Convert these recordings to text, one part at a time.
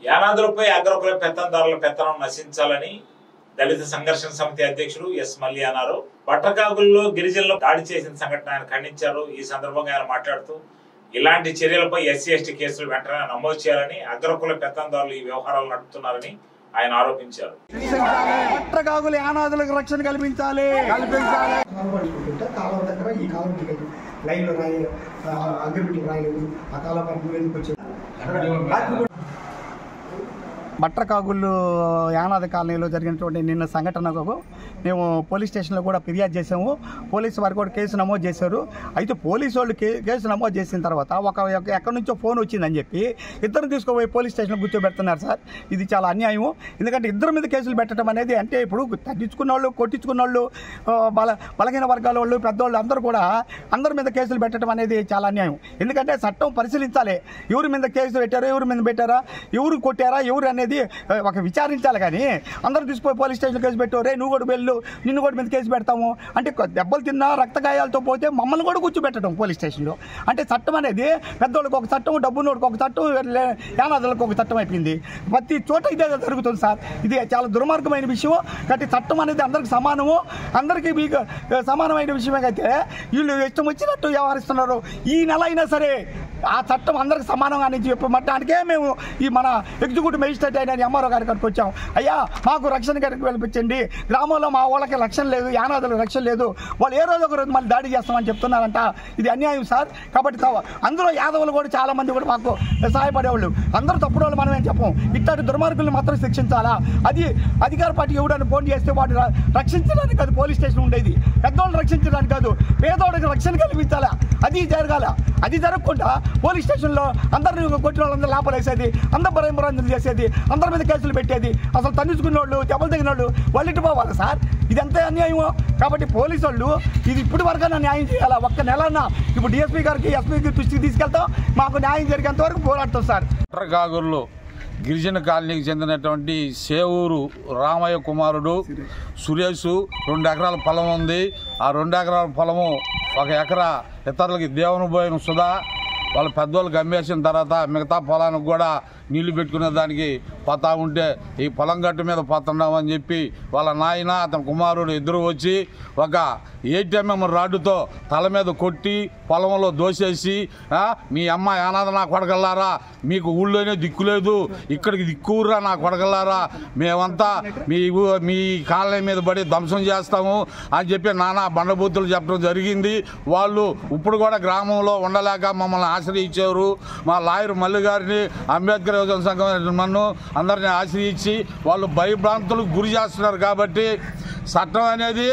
యానాదులపై అగ్రకుల పెత్తందారుల పెత్తనం నశించాలని దళిత సంఘర్షణ సమితి అధ్యక్షుడు ఎస్ మల్లి అన్నారు. పట్టకాగుల్లో గిరిజనులు దాడి చేసిన సంఘటన ఆయన ఖండించారు. ఈ సందర్భంగా ఆయన మాట్లాడుతూ ఇలాంటి చర్యలపై ఎస్సీ ఎస్టీ కేసులు వెంటనే నమోదు చేయాలని, అగ్రకుల పెత్తందారులు ఈ వ్యవహారాలు నడుపుతున్నారని ఆయన ఆరోపించారు. పట్టకాగులు యానాదులకు రక్షణ కల్పించాలి. లైన్లో రాయి అగ్రిమెంట్లు రాయలేదు. ఆ కాలం ఎందుకు వచ్చారు. బట్రకాగుళ్ళు యానాది కాలనీలో జరిగినటువంటి నిన్న సంఘటనకు మేము పోలీస్ స్టేషన్లో కూడా ఫిర్యాదు చేసాము. పోలీసు వారు కూడా కేసు నమోదు చేశారు. అయితే పోలీసు వాళ్ళు కేసు నమోదు చేసిన తర్వాత ఎక్కడి నుంచో ఫోన్ వచ్చిందని చెప్పి ఇద్దరు తీసుకుపోయి పోలీస్ స్టేషన్లో కూర్చోబెడుతున్నారు సార్. ఇది చాలా అన్యాయం. ఎందుకంటే ఇద్దరి మీద కేసులు పెట్టడం అనేది అంటే ఇప్పుడు తగ్గించుకున్న వాళ్ళు, కొట్టించుకున్న వాళ్ళు, బలహీన వర్గాల వాళ్ళు, పెద్దవాళ్ళు అందరూ కూడా అందరి మీద కేసులు పెట్టడం అనేది చాలా అన్యాయం. ఎందుకంటే చట్టం పరిశీలించాలి. ఎవరి మీద కేసు పెట్టారా, ఎవరి మీద పెట్టారా, ఎవరు కొట్టారా, ఎవరు అనేది ఒక విచారించాలి. కానీ అందరూ తీసుకుపోయి పోలీస్ స్టేషన్ కేసు పెట్టారు. రే నువ్వు కూడా వెళ్ళు, నిన్ను కూడా మీద కేసు పెడతాము అంటే దెబ్బలు తిన్నా రక్తగాయాలతో పోతే మమ్మల్ని కూడా కూర్చోబెట్టడం పోలీస్ స్టేషన్లో. అంటే చట్టం అనేది పెద్దోళ్ళకి ఒక చట్టం, డబ్బున్నోడికి ఒక చట్టం, యానాదులకు ఒక చట్టం అయిపోయింది. ప్రతి చోట ఇదే జరుగుతుంది సార్. ఇది చాలా దుర్మార్గమైన విషయం. కాబట్టి చట్టం అనేది అందరికి సమానము, అందరికీ మీకు సమానమైన విషయమే. అయితే వీళ్ళు ఇష్టం వచ్చినట్టు వ్యవహరిస్తున్నారు. ఈ నెల అయినా సరే ఆ చట్టం అందరికి సమానంగా అని చెప్పమంటానికే మేము ఈ మన ఎగ్జిక్యూటివ్ మేజిస్ట్రేట్ అయిన ఎంఆర్ఓ గారి కాడికి వచ్చాం. అయ్యా మాకు రక్షణ గారికి కల్పించండి, గ్రామంలో మా వాళ్ళకి రక్షణ లేదు, యానాదులకు రక్షణ లేదు, వాళ్ళు ఏ రోజు ఒక రోజు మళ్ళీ దాడి చేస్తామని చెప్తున్నారంట. ఇది అన్యాయం సార్. కాబట్టి అందులో యాదవులు కూడా చాలా మంది కూడా మాకు సహాయపడేవాళ్ళు. అందరూ తప్పుడు వాళ్ళు మనమేం చెప్పం. ఇట్లాంటి దుర్మార్గులను మాత్రం శిక్షించాలా. అది అధికార పార్టీ ఎవడని ఫోన్ చేస్తే వాడు రక్షించడానికి కాదు పోలీస్ స్టేషన్ ఉండేది, పెద్దవాళ్ళు రక్షించడానికి కాదు, పేదవాడికి రక్షణ కల్పించాలా. అది జరగాల. అది జరగకుండా పోలీస్ స్టేషన్లో అందరినీ కొట్టిన వాళ్ళందరూ లోపలేసేది, అందరు భయంభరాంజలు చేసేది, అందరి మీద కేసులు పెట్టేది, అసలు తన్నించుకున్న వాళ్ళు, దెబ్బలు తగిన వాళ్ళు వాళ్ళిటి పోవాలి సార్. ఇది అంతే అన్యాయమో. కాబట్టి పోలీసు వాళ్ళు ఇది ఇప్పటి వరకైనా న్యాయం చేయాలా. ఒక్క నెలన్నా ఇప్పుడు డిఎస్పీ గారికి, ఎస్పీ దృష్టికి తీసుకెళ్తాం. మాకు న్యాయం జరిగేంత వరకు పోరాడతాం సార్. పట్టకాగుల్లో గిరిజన కాలనీకి చెందినటువంటి సేవూరు రామయ్య కుమారుడు సురేష్ 2 ఎకరాల పొలం ఉంది. ఆ 2 ఎకరాల పొలము 1 ఎకరా ఇతరులకి దేవుని పోయిన సుధా వాళ్ళ పెద్దోళ్ళకి అమ్మేసిన తర్వాత మిగతా పొలానికి కూడా నీళ్లు పెట్టుకునే దానికి పోతా ఉంటే ఈ పొలం గట్టు మీద పోతున్నామని చెప్పి వాళ్ళ నాయన అతని కుమారుడు ఇద్దరు వచ్చి ఒక ATM రాడ్డుతో తల మీద కొట్టి పొలంలో దోసేసి, మీ అమ్మ యానాద నా కొడగల్లారా, మీకు ఊళ్ళోనే దిక్కులేదు, ఇక్కడికి దిక్కురా నా కొడగల్లారా, మేమంతా మీ కాలనీ మీద పడి ధ్వంసం చేస్తాము అని చెప్పి నానా బండబూతులు చెప్పడం జరిగింది. వాళ్ళు ఇప్పుడు కూడా గ్రామంలో ఉండలేక మమ్మల్ని ఆశ్రయించారు. మా లాయర్ మల్లి గారిని, అంబేద్కర్ యువజన సంఘం నన్ను అందరినీ ఆశ్రయించి వాళ్ళు భయభ్రాంతులకు గురి చేస్తున్నారు. కాబట్టి చట్టం అనేది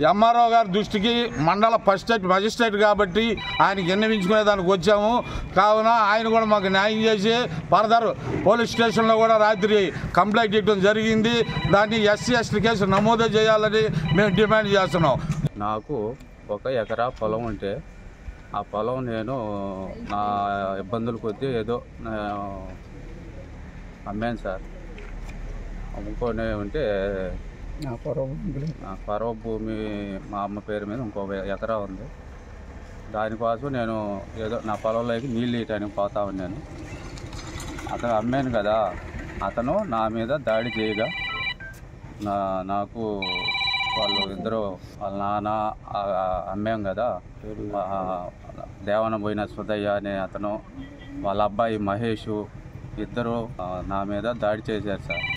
ఎంఆర్ఓ గారి దృష్టికి మండల ఫస్ట్ మెజిస్ట్రేట్ కాబట్టి ఆయనకి విన్నవించుకునే దానికి వచ్చాము. కావున ఆయన కూడా మాకు న్యాయం చేసి ఫర్దర్ పోలీస్ స్టేషన్లో కూడా రాత్రి కంప్లైంట్ ఇవ్వడం జరిగింది. దాన్ని ఎస్సీ ఎస్టీ కేసు నమోదు చేయాలని మేము డిమాండ్ చేస్తున్నాం. నాకు 1 ఎకరా పొలం ఉంటే ఆ పొలం నేను నా ఇబ్బందుల కొద్దీ ఏదో అమ్మాను సార్. అమ్ముకొని ఉంటే నా పరవ భూమి మా అమ్మ పేరు మీద ఇంకో 1 ఎకరా ఉంది. దానికోసం నేను ఏదో నా పొలంలోకి నీళ్ళు ఇవ్వడానికి పోతా ఉన్నాను. అతను అమ్మాను కదా, అతను నా మీద దాడి చేయగా నాకు వాళ్ళు ఇద్దరు వాళ్ళ నాన్న అమ్మాం కదా, దేవన పోయిన సుధయ్య అనే అతను, వాళ్ళ అబ్బాయి మహేష్ ఇద్దరు నా మీద దాడి చేశారు సార్.